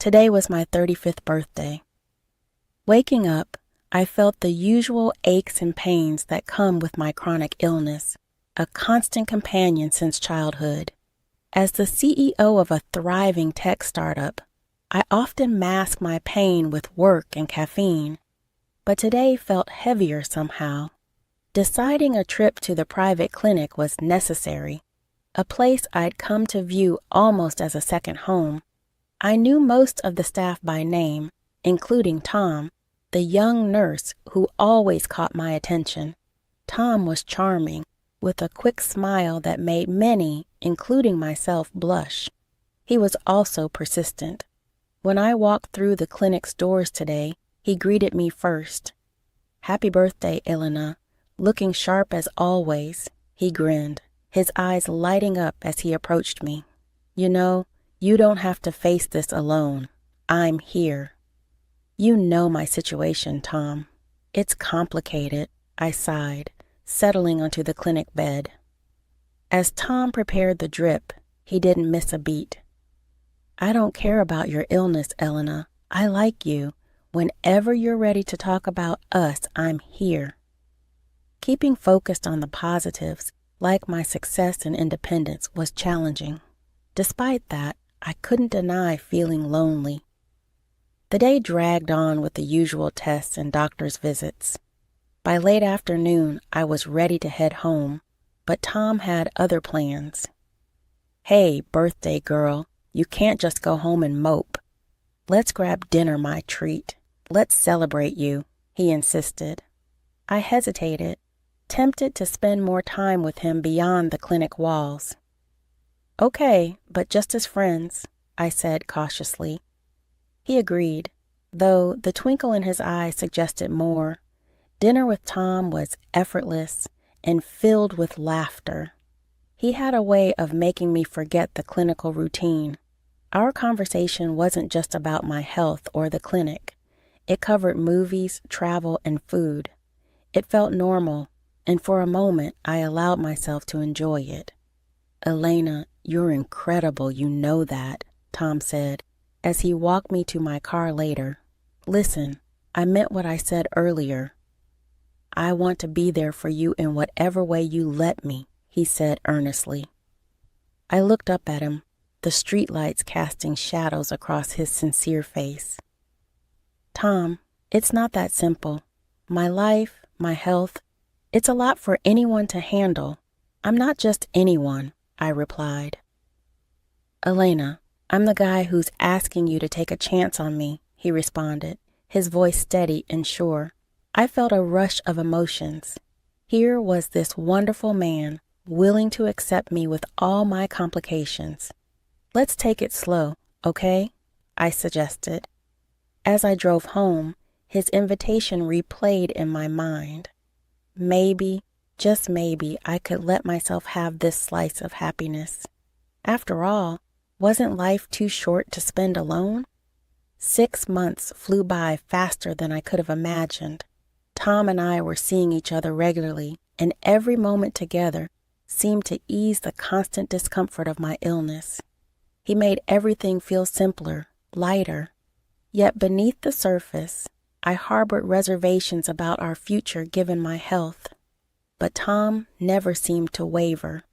Today was my 35th birthday. Waking up, I felt the usual aches and pains that come with my chronic illness, a constant companion since childhood. As the CEO of a thriving tech startup, I often mask my pain with work and caffeine, but today felt heavier somehow. Deciding a trip to the private clinic was necessary, a place I'd come to view almost as a second home. I knew most of the staff by name, including Tom, the young nurse who always caught my attention. Tom was charming, with a quick smile that made many, including myself, blush. He was also persistent. When I walked through the clinic's doors today, he greeted me first. "Happy birthday, Elena. Looking sharp as always," he grinned, his eyes lighting up as he approached me. "You know, you don't have to face this alone. I'm here." "You know my situation, Tom." "It's complicated," I sighed, settling onto the clinic bed. As Tom prepared the drip, he didn't miss a beat. "I don't care about your illness, Elena. I like you. Whenever you're ready to talk about us, I'm here." Keeping focused on the positives, like my success and independence, was challenging. Despite that, I couldn't deny feeling lonely. The day dragged on with the usual tests and doctor's visits. By late afternoon, I was ready to head home, but Tom had other plans. "Hey, birthday girl, you can't just go home and mope. Let's grab dinner, my treat. Let's celebrate you," he insisted. I hesitated, tempted to spend more time with him beyond the clinic walls. "Okay, but just as friends," I said cautiously. He agreed, though the twinkle in his eye suggested more. Dinner with Tom was effortless and filled with laughter. He had a way of making me forget the clinical routine. Our conversation wasn't just about my health or the clinic. It covered movies, travel, and food. It felt normal, and for a moment I allowed myself to enjoy it. "Elena, you're incredible, you know that," Tom said, as he walked me to my car later. "Listen, I meant what I said earlier. I want to be there for you in whatever way you let me," he said earnestly. I looked up at him, the streetlights casting shadows across his sincere face. "Tom, it's not that simple. My life, my health, it's a lot for anyone to handle. I'm not just anyone," I replied. "Elena, I'm the guy who's asking you to take a chance on me," he responded, his voice steady and sure. I felt a rush of emotions. Here was this wonderful man, willing to accept me with all my complications. "Let's take it slow, okay?" I suggested. As I drove home, his invitation replayed in my mind. Maybe, just maybe, I could let myself have this slice of happiness. After all, wasn't life too short to spend alone? 6 months flew by faster than I could have imagined. Tom and I were seeing each other regularly, and every moment together seemed to ease the constant discomfort of my illness. He made everything feel simpler, lighter. Yet beneath the surface, I harbored reservations about our future given my health. But Tom never seemed to waver.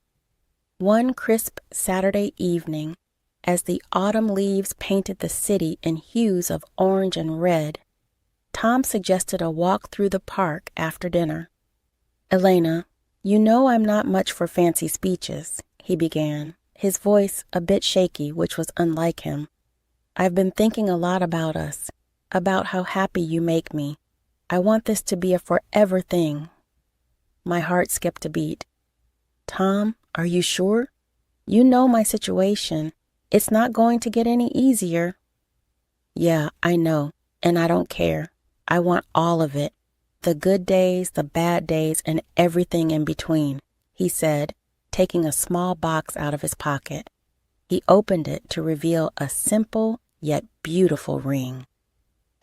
One crisp Saturday evening, as the autumn leaves painted the city in hues of orange and red, Tom suggested a walk through the park after dinner. "Elena, you know I'm not much for fancy speeches," he began, his voice a bit shaky, which was unlike him. "I've been thinking a lot about us, about how happy you make me. I want this to be a forever thing." My heart skipped a beat. "Tom, are you sure? You know my situation. It's not going to get any easier." "Yeah, I know, and I don't care. I want all of it, the good days, the bad days, and everything in between," he said, taking a small box out of his pocket. He opened it to reveal a simple yet beautiful ring.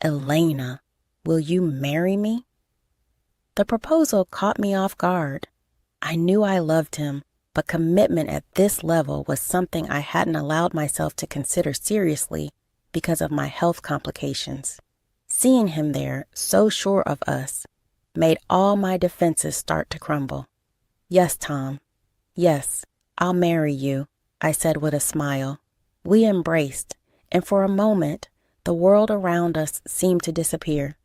"Elena, will you marry me?" The proposal caught me off guard. I knew I loved him, but commitment at this level was something I hadn't allowed myself to consider seriously because of my health complications. Seeing him there, so sure of us, made all my defenses start to crumble. "Yes, Tom. Yes, I'll marry you," I said with a smile. We embraced, and for a moment, the world around us seemed to disappear.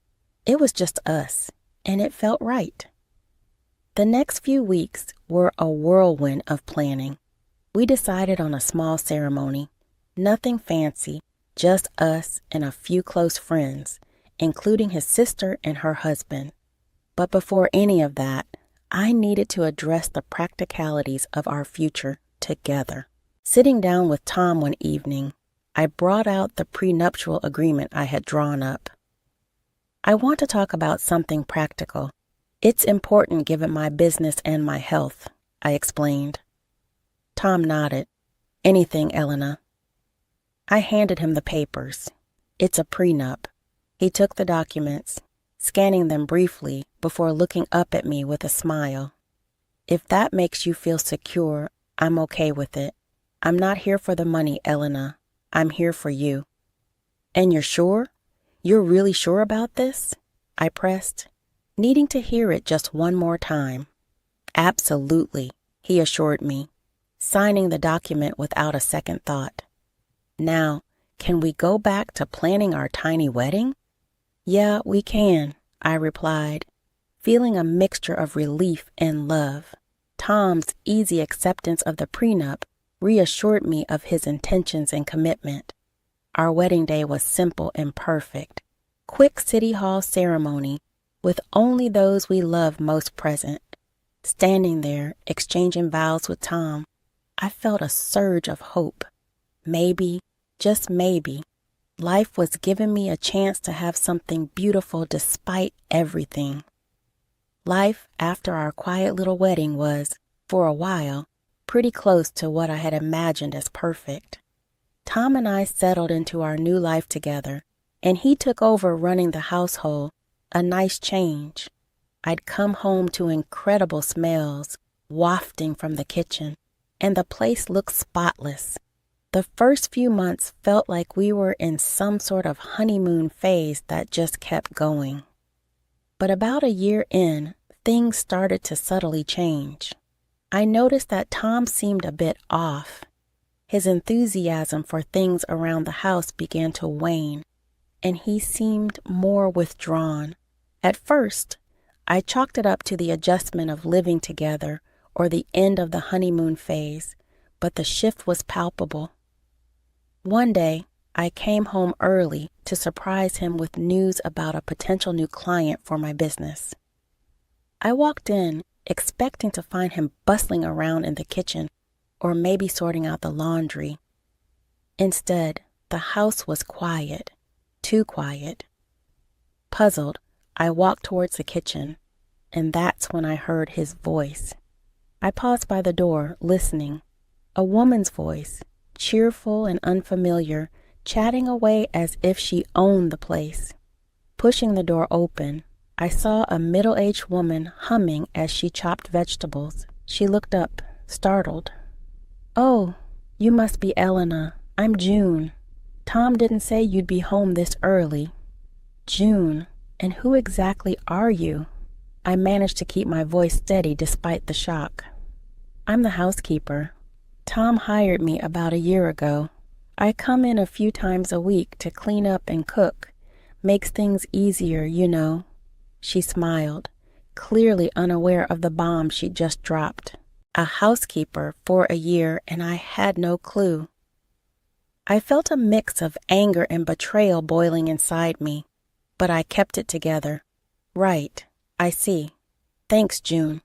It was just us, and it felt right. The next few weeks were a whirlwind of planning. We decided on a small ceremony, nothing fancy, just us and a few close friends, including his sister and her husband. But before any of that, I needed to address the practicalities of our future together. Sitting down with Tom one evening, I brought out the prenuptial agreement I had drawn up. "I want to talk about something practical. It's important given my business and my health," I explained. Tom nodded. "Anything, Elena." I handed him the papers. "It's a prenup." He took the documents, scanning them briefly before looking up at me with a smile. "If that makes you feel secure, I'm okay with it. I'm not here for the money, Elena. I'm here for you." "And you're sure? You're really sure about this?" I pressed, needing to hear it just one more time. "Absolutely," he assured me, signing the document without a second thought. "Now, can we go back to planning our tiny wedding?" "Yeah, we can," I replied, feeling a mixture of relief and love. Tom's easy acceptance of the prenup reassured me of his intentions and commitment. Our wedding day was simple and perfect. Quick city hall ceremony with only those we loved most present. Standing there, exchanging vows with Tom, I felt a surge of hope. Maybe, just maybe, life was giving me a chance to have something beautiful despite everything. Life after our quiet little wedding was, for a while, pretty close to what I had imagined as perfect. Tom and I settled into our new life together, and he took over running the household, a nice change. I'd come home to incredible smells wafting from the kitchen, and the place looked spotless. The first few months felt like we were in some sort of honeymoon phase that just kept going. But about a year in, things started to subtly change. I noticed that Tom seemed a bit off. His enthusiasm for things around the house began to wane, and he seemed more withdrawn. At first, I chalked it up to the adjustment of living together or the end of the honeymoon phase, but the shift was palpable. One day, I came home early to surprise him with news about a potential new client for my business. I walked in, expecting to find him bustling around in the kitchen or maybe sorting out the laundry. Instead, the house was quiet, too quiet. Puzzled, I walked towards the kitchen, and that's when I heard his voice. I paused by the door, listening. A woman's voice, cheerful and unfamiliar, chatting away as if she owned the place. Pushing the door open, I saw a middle-aged woman humming as she chopped vegetables. She looked up, startled. "Oh, you must be Elena. I'm June. Tom didn't say you'd be home this early." "June, and who exactly are you?" I managed to keep my voice steady despite the shock. "I'm the housekeeper. Tom hired me about a year ago. I come in a few times a week to clean up and cook. Makes things easier, you know." She smiled, clearly unaware of the bomb she'd just dropped. A housekeeper for a year, and I had no clue. I felt a mix of anger and betrayal boiling inside me, but I kept it together. "Right, I see. Thanks, June.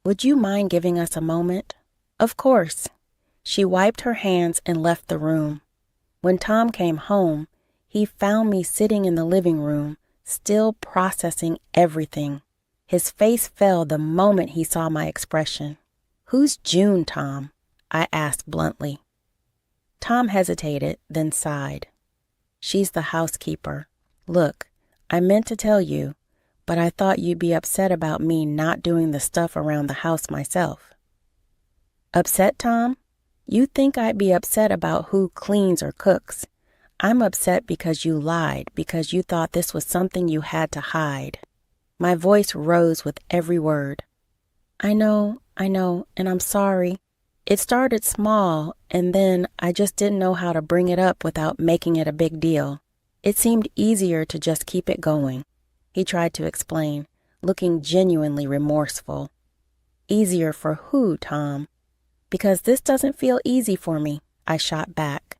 Would you mind giving us a moment?" "Of course." She wiped her hands and left the room. When Tom came home, he found me sitting in the living room, still processing everything. His face fell the moment he saw my expression. "Who's June, Tom?" I asked bluntly. Tom hesitated, then sighed. "She's the housekeeper. Look, I meant to tell you, but I thought you'd be upset about me not doing the stuff around the house myself." "Upset, Tom? You think I'd be upset about who cleans or cooks? I'm upset because you lied, because you thought this was something you had to hide. My voice rose with every word. I know, and I'm sorry. It started small, and then I just didn't know how to bring it up without making it a big deal. It seemed easier to just keep it going. He tried to explain, looking genuinely remorseful. Easier for who, Tom? Because this doesn't feel easy for me, I shot back.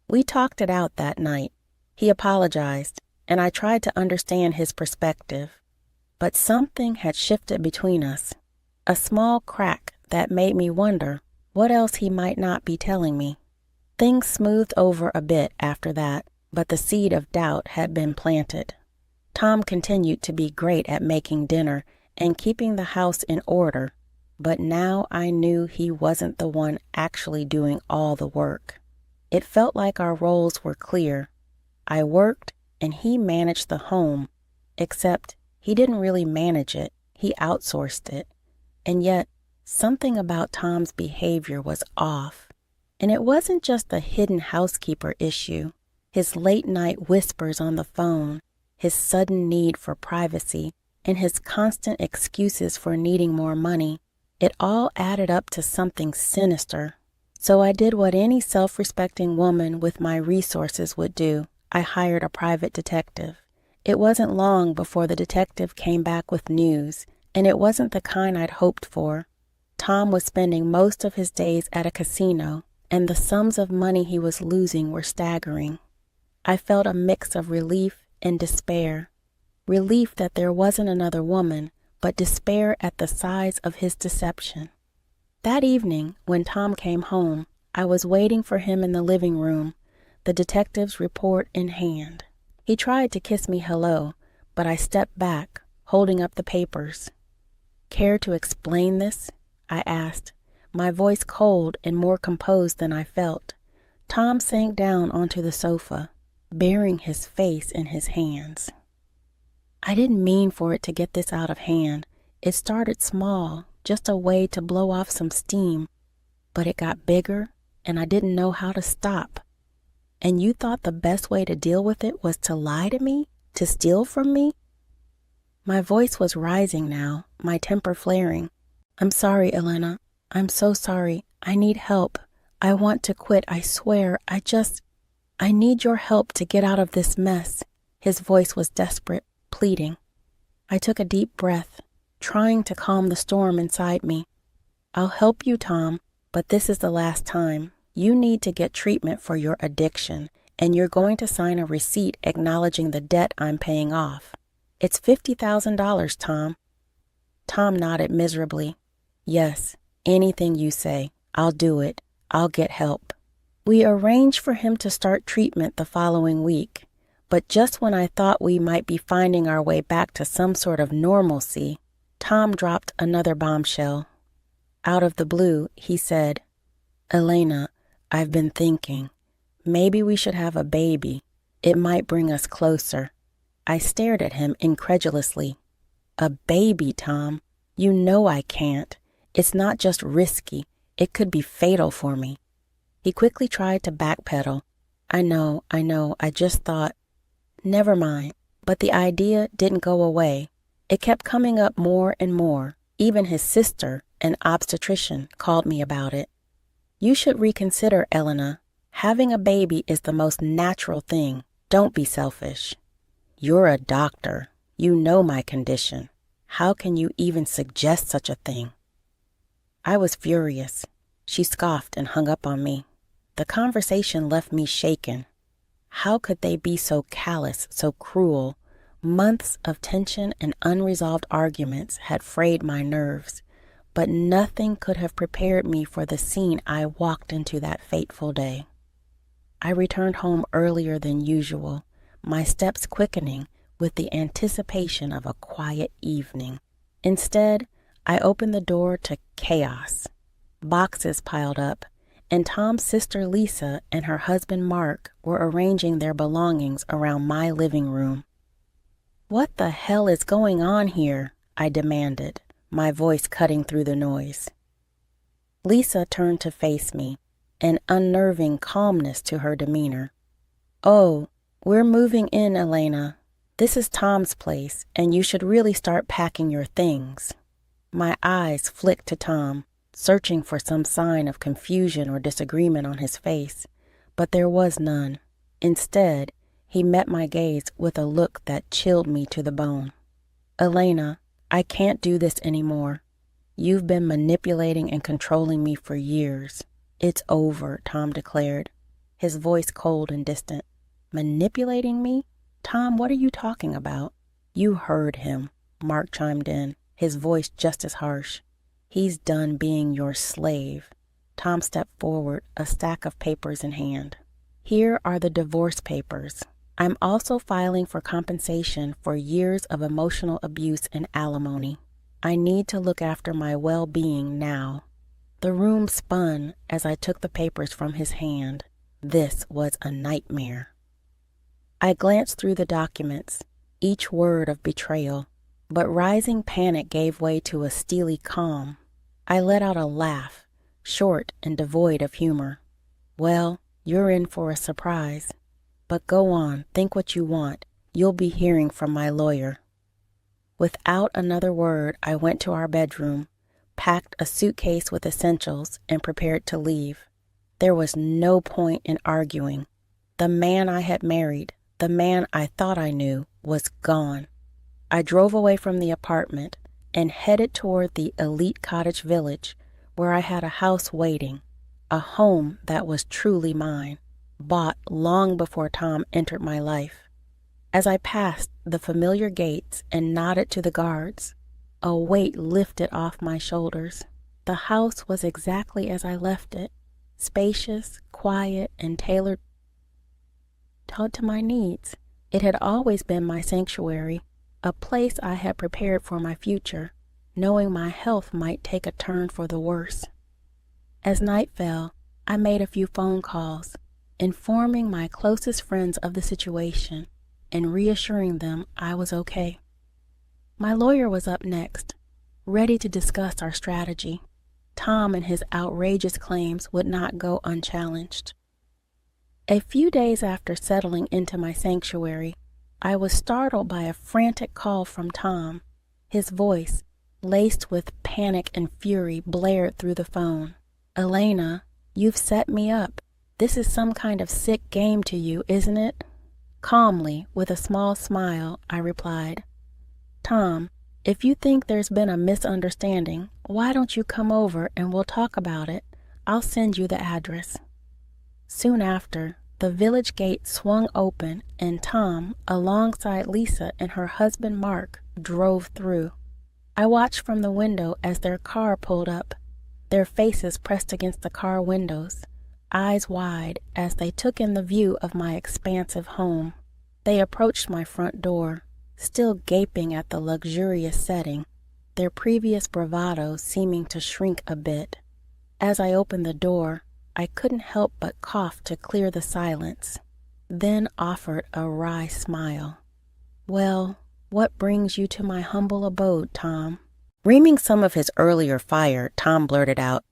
We talked it out that night. He apologized, and I tried to understand his perspective. But something had shifted between us. A small crack that made me wonder what else he might not be telling me. Things smoothed over a bit after that, but the seed of doubt had been planted. Tom continued to be great at making dinner and keeping the house in order, but now I knew he wasn't the one actually doing all the work. It felt like our roles were clear. I worked and he managed the home, except he didn't really manage it, he outsourced it. And yet, something about Tom's behavior was off. And it wasn't just the hidden housekeeper issue. His late-night whispers on the phone, his sudden need for privacy, and his constant excuses for needing more money, it all added up to something sinister. So I did what any self-respecting woman with my resources would do. I hired a private detective. It wasn't long before the detective came back with news, and it wasn't the kind I'd hoped for. Tom was spending most of his days at a casino, and the sums of money he was losing were staggering. I felt a mix of relief and despair. Relief that there wasn't another woman, but despair at the size of his deception. That evening, when Tom came home, I was waiting for him in the living room, the detective's report in hand. He tried to kiss me hello, but I stepped back, holding up the papers. Care to explain this? I asked, my voice cold and more composed than I felt. Tom sank down onto the sofa, burying his face in his hands. I didn't mean for it to get this out of hand. It started small, just a way to blow off some steam, but it got bigger, and I didn't know how to stop. And you thought the best way to deal with it was to lie to me? To steal from me? My voice was rising now, my temper flaring. I'm sorry, Elena. I'm so sorry. I need help. I want to quit, I swear. I need your help to get out of this mess. His voice was desperate, pleading. I took a deep breath, trying to calm the storm inside me. I'll help you, Tom, but this is the last time. You need to get treatment for your addiction, and you're going to sign a receipt acknowledging the debt I'm paying off. It's $50,000, Tom. Tom nodded miserably. Yes, anything you say. I'll do it. I'll get help. We arranged for him to start treatment the following week, but just when I thought we might be finding our way back to some sort of normalcy, Tom dropped another bombshell. Out of the blue, he said, Elena, I've been thinking, maybe we should have a baby. It might bring us closer. I stared at him incredulously. A baby, Tom? You know I can't. It's not just risky. It could be fatal for me. He quickly tried to backpedal. I know, I just thought. Never mind. But the idea didn't go away. It kept coming up more and more. Even his sister, an obstetrician, called me about it. You should reconsider, Elena. Having a baby is the most natural thing. Don't be selfish. You're a doctor. You know my condition. How can you even suggest such a thing? I was furious. She scoffed and hung up on me. The conversation left me shaken. How could they be so callous, so cruel? Months of tension and unresolved arguments had frayed my nerves, but nothing could have prepared me for the scene I walked into that fateful day. I returned home earlier than usual, my steps quickening with the anticipation of a quiet evening. Instead, I opened the door to chaos. Boxes piled up, and Tom's sister Lisa and her husband Mark were arranging their belongings around my living room. What the hell is going on here? I demanded, my voice cutting through the noise. Lisa turned to face me, an unnerving calmness to her demeanor. "Oh, we're moving in, Elena. This is Tom's place, and you should really start packing your things." My eyes flicked to Tom, searching for some sign of confusion or disagreement on his face, but there was none. Instead, he met my gaze with a look that chilled me to the bone. "Elena, I can't do this anymore. You've been manipulating and controlling me for years. It's over," Tom declared, his voice cold and distant. "Manipulating me? Tom, what are you talking about?" "You heard him," Mark chimed in, his voice just as harsh. "He's done being your slave." Tom stepped forward, a stack of papers in hand. "Here are the divorce papers. I'm also filing for compensation for years of emotional abuse and alimony. I need to look after my well-being now." The room spun as I took the papers from his hand. This was a nightmare. I glanced through the documents, each word of betrayal, but rising panic gave way to a steely calm. I let out a laugh, short and devoid of humor. "Well, you're in for a surprise. But go on, think what you want. You'll be hearing from my lawyer." Without another word, I went to our bedroom, packed a suitcase with essentials, and prepared to leave. There was no point in arguing. The man I had married, the man I thought I knew, was gone. I drove away from the apartment and headed toward the elite cottage village where I had a house waiting, a home that was truly mine, bought long before Tom entered my life. As I passed the familiar gates and nodded to the guards, a weight lifted off my shoulders. The house was exactly as I left it, spacious, quiet, and tailored to my needs. It had always been my sanctuary, a place I had prepared for my future, knowing my health might take a turn for the worse. As night fell, I made a few phone calls, informing my closest friends of the situation and reassuring them I was okay. My lawyer was up next, ready to discuss our strategy. Tom and his outrageous claims would not go unchallenged. A few days after settling into my sanctuary, I was startled by a frantic call from Tom. His voice, laced with panic and fury, blared through the phone. "Elena, you've set me up. This is some kind of sick game to you, isn't it?" Calmly, with a small smile, I replied, "Tom, if you think there's been a misunderstanding, why don't you come over and we'll talk about it? I'll send you the address." Soon after, the village gate swung open and Tom, alongside Lisa and her husband Mark, drove through. I watched from the window as their car pulled up, their faces pressed against the car windows, eyes wide as they took in the view of my expansive home. They approached my front door, still gaping at the luxurious setting, their previous bravado seeming to shrink a bit. As I opened the door, I couldn't help but cough to clear the silence, then offered a wry smile. "Well, what brings you to my humble abode, Tom?" Reaming some of his earlier fire, Tom blurted out,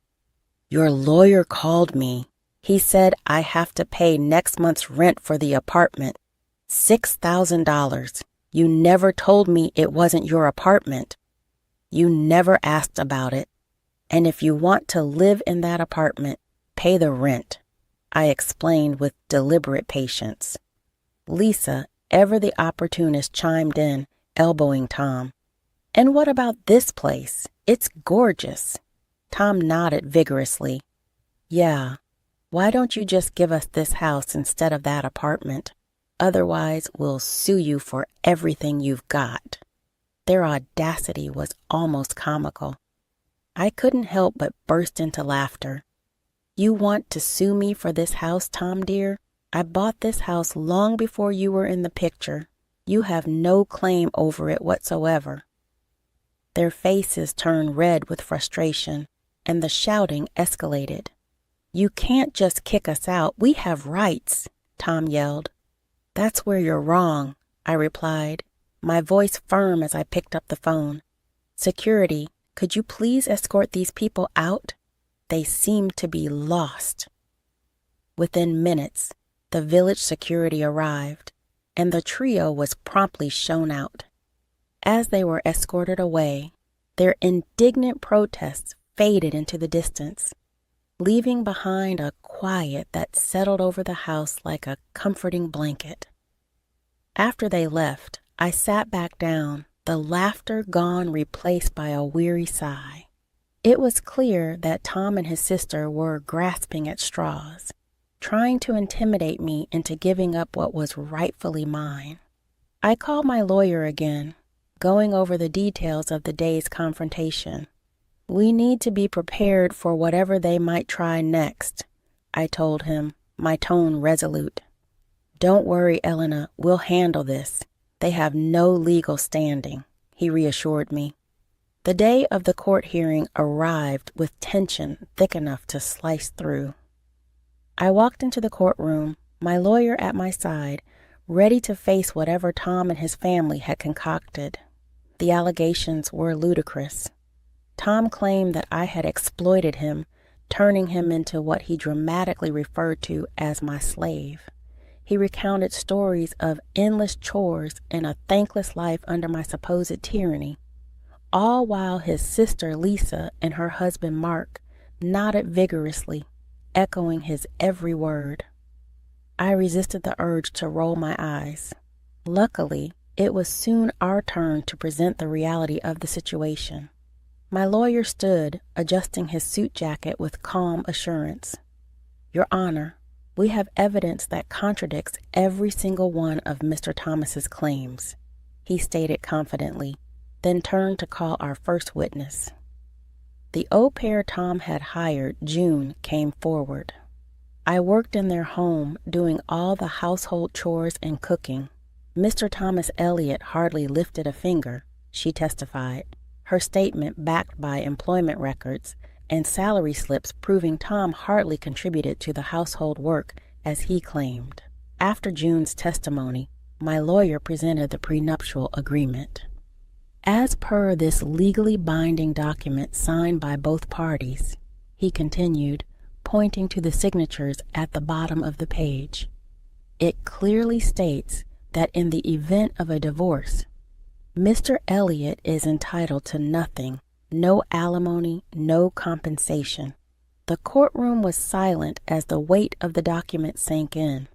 "Your lawyer called me. He said I have to pay next month's rent for the apartment. $6,000. You never told me it wasn't your apartment. You never asked about it. And if you want to live in that apartment, pay the rent," I explained with deliberate patience. Lisa, ever the opportunist, chimed in, elbowing Tom. "And what about this place? It's gorgeous." Tom nodded vigorously. "Yeah, why don't you just give us this house instead of that apartment? Otherwise, we'll sue you for everything you've got." Their audacity was almost comical. I couldn't help but burst into laughter. "You want to sue me for this house, Tom dear? I bought this house long before you were in the picture. You have no claim over it whatsoever." Their faces turned red with frustration, and the shouting escalated. "You can't just kick us out. We have rights," Tom yelled. "That's where you're wrong," I replied, my voice firm as I picked up the phone. "Security, could you please escort these people out? They seem to be lost." Within minutes, the village security arrived, and the trio was promptly shown out. As they were escorted away, their indignant protests faded into the distance, leaving behind a quiet that settled over the house like a comforting blanket. After they left, I sat back down, the laughter gone replaced by a weary sigh. It was clear that Tom and his sister were grasping at straws, trying to intimidate me into giving up what was rightfully mine. I called my lawyer again, going over the details of the day's confrontation. "We need to be prepared for whatever they might try next," I told him, my tone resolute. "Don't worry, Elena, we'll handle this. They have no legal standing," he reassured me. The day of the court hearing arrived with tension thick enough to slice through. I walked into the courtroom, my lawyer at my side, ready to face whatever Tom and his family had concocted. The allegations were ludicrous. Tom claimed that I had exploited him, turning him into what he dramatically referred to as my slave. He recounted stories of endless chores and a thankless life under my supposed tyranny, all while his sister Lisa and her husband Mark nodded vigorously, echoing his every word. I resisted the urge to roll my eyes. Luckily, it was soon our turn to present the reality of the situation. My lawyer stood, adjusting his suit jacket with calm assurance. "Your Honor, we have evidence that contradicts every single one of Mr. Thomas's claims," he stated confidently, then turned to call our first witness. The au pair Tom had hired, June, came forward. "I worked in their home, doing all the household chores and cooking. Mr. Thomas Elliott hardly lifted a finger," she testified, her statement backed by employment records and salary slips proving Tom hardly contributed to the household work as he claimed. After June's testimony, my lawyer presented the prenuptial agreement. "As per this legally binding document signed by both parties," he continued, pointing to the signatures at the bottom of the page, "it clearly states that in the event of a divorce, Mr. Elliott is entitled to nothing, no alimony, no compensation." The courtroom was silent as the weight of the document sank in.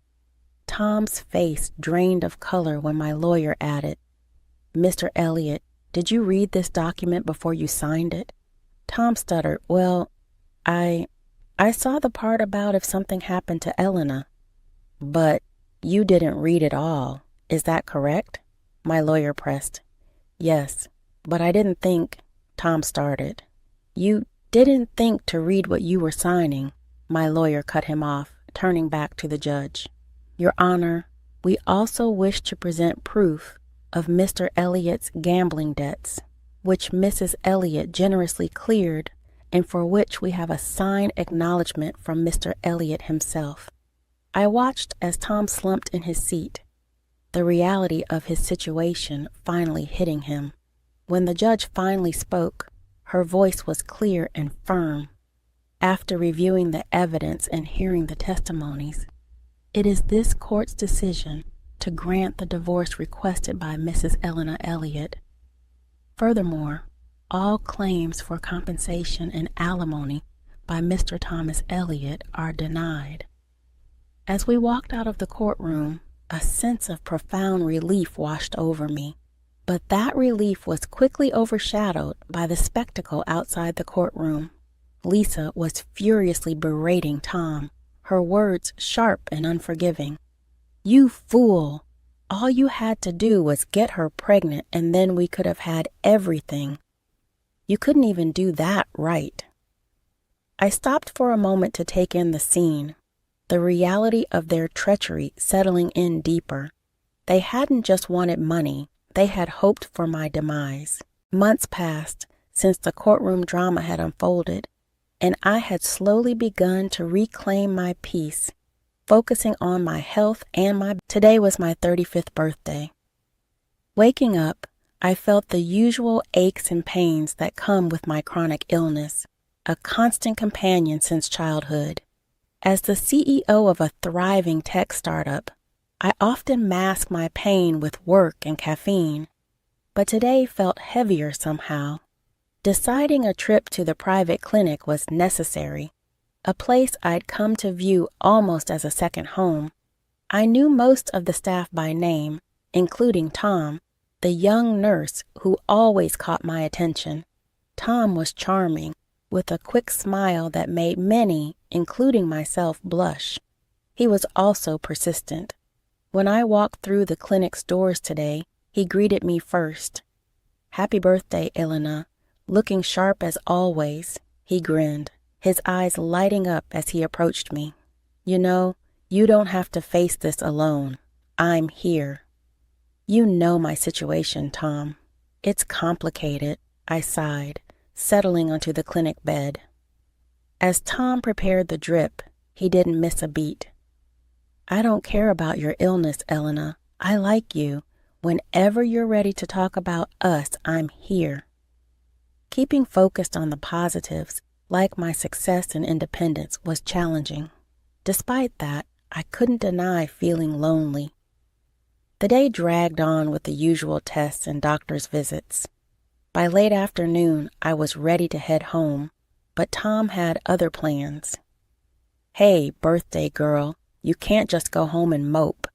Tom's face drained of color when my lawyer added, "Mr. Elliott, did you read this document before you signed it?" Tom stuttered, "Well, I saw the part about if something happened to Elena." "But you didn't read it all, is that correct?" my lawyer pressed. "Yes, but I didn't think," Tom started. "You didn't think to read what you were signing," my lawyer cut him off, turning back to the judge. "Your Honor, we also wish to present proof of Mr. Elliott's gambling debts, which Mrs. Elliott generously cleared and for which we have a signed acknowledgement from Mr. Elliott himself." I watched as Tom slumped in his seat, the reality of his situation finally hitting him. When the judge finally spoke, her voice was clear and firm. "After reviewing the evidence and hearing the testimonies, it is this court's decision to grant the divorce requested by Mrs. Elena Elliott. Furthermore, all claims for compensation and alimony by Mr. Thomas Elliott are denied." As we walked out of the courtroom, a sense of profound relief washed over me. But that relief was quickly overshadowed by the spectacle outside the courtroom. Lisa was furiously berating Tom, her words sharp and unforgiving. "You fool! All you had to do was get her pregnant and then we could have had everything. You couldn't even do that right." I stopped for a moment to take in the scene, the reality of their treachery settling in deeper. They hadn't just wanted money, they had hoped for my demise. Months passed since the courtroom drama had unfolded, and I had slowly begun to reclaim my peace, focusing on my health and Today was my 35th birthday. Waking up, I felt the usual aches and pains that come with my chronic illness, a constant companion since childhood. As the CEO of a thriving tech startup, I often mask my pain with work and caffeine, but today felt heavier somehow. Deciding a trip to the private clinic was necessary, a place I'd come to view almost as a second home. I knew most of the staff by name, including Tom, the young nurse who always caught my attention. Tom was charming, with a quick smile that made many, including myself, blush. He was also persistent. When I walked through the clinic's doors today, he greeted me first. "Happy birthday, Elena. Looking sharp as always," he grinned, his eyes lighting up as he approached me. "You know, you don't have to face this alone. I'm here." "You know my situation, Tom." "It's complicated," I sighed, settling onto the clinic bed. As Tom prepared the drip, he didn't miss a beat. "I don't care about your illness, Elena. I like you. Whenever you're ready to talk about us, I'm here." Keeping focused on the positives, like my success and independence, was challenging. Despite that, I couldn't deny feeling lonely. The day dragged on with the usual tests and doctor's visits. By late afternoon, I was ready to head home, but Tom had other plans. "Hey, birthday girl, you can't just go home and mope.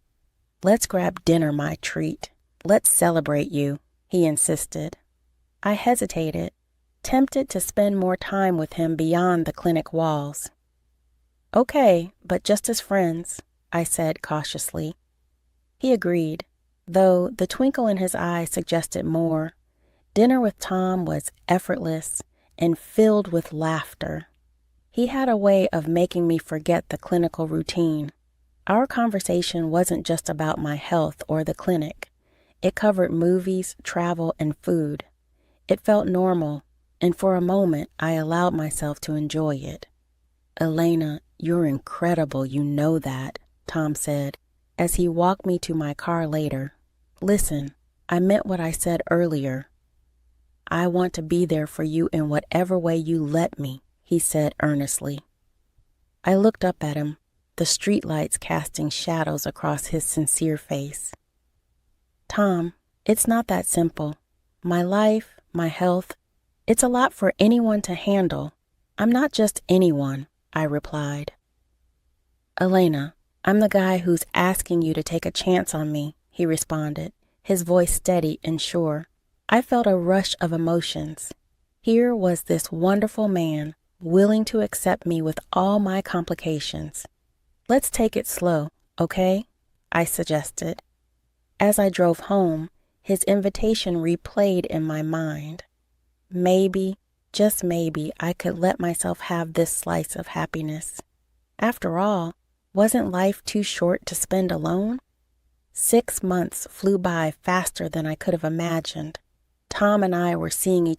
Let's grab dinner, my treat. Let's celebrate you," he insisted. I hesitated, tempted to spend more time with him beyond the clinic walls. "Okay, but just as friends," I said cautiously. He agreed, though the twinkle in his eye suggested more. Dinner with Tom was effortless and filled with laughter. He had a way of making me forget the clinical routine. Our conversation wasn't just about my health or the clinic. It covered movies, travel, and food. It felt normal, and for a moment I allowed myself to enjoy it. "Elena, you're incredible, you know that," Tom said, as he walked me to my car later. "Listen, I meant what I said earlier. I want to be there for you in whatever way you let me," he said earnestly. I looked up at him, the streetlights casting shadows across his sincere face. "Tom, it's not that simple. My life, my health, it's a lot for anyone to handle. I'm not just anyone," I replied. "Elena, I'm the guy who's asking you to take a chance on me," he responded, his voice steady and sure. I felt a rush of emotions. Here was this wonderful man, willing to accept me with all my complications. "Let's take it slow, okay?" I suggested. As I drove home, his invitation replayed in my mind. Maybe, just maybe, I could let myself have this slice of happiness. After all, wasn't life too short to spend alone? 6 months flew by faster than I could have imagined. Tom and I were seeing each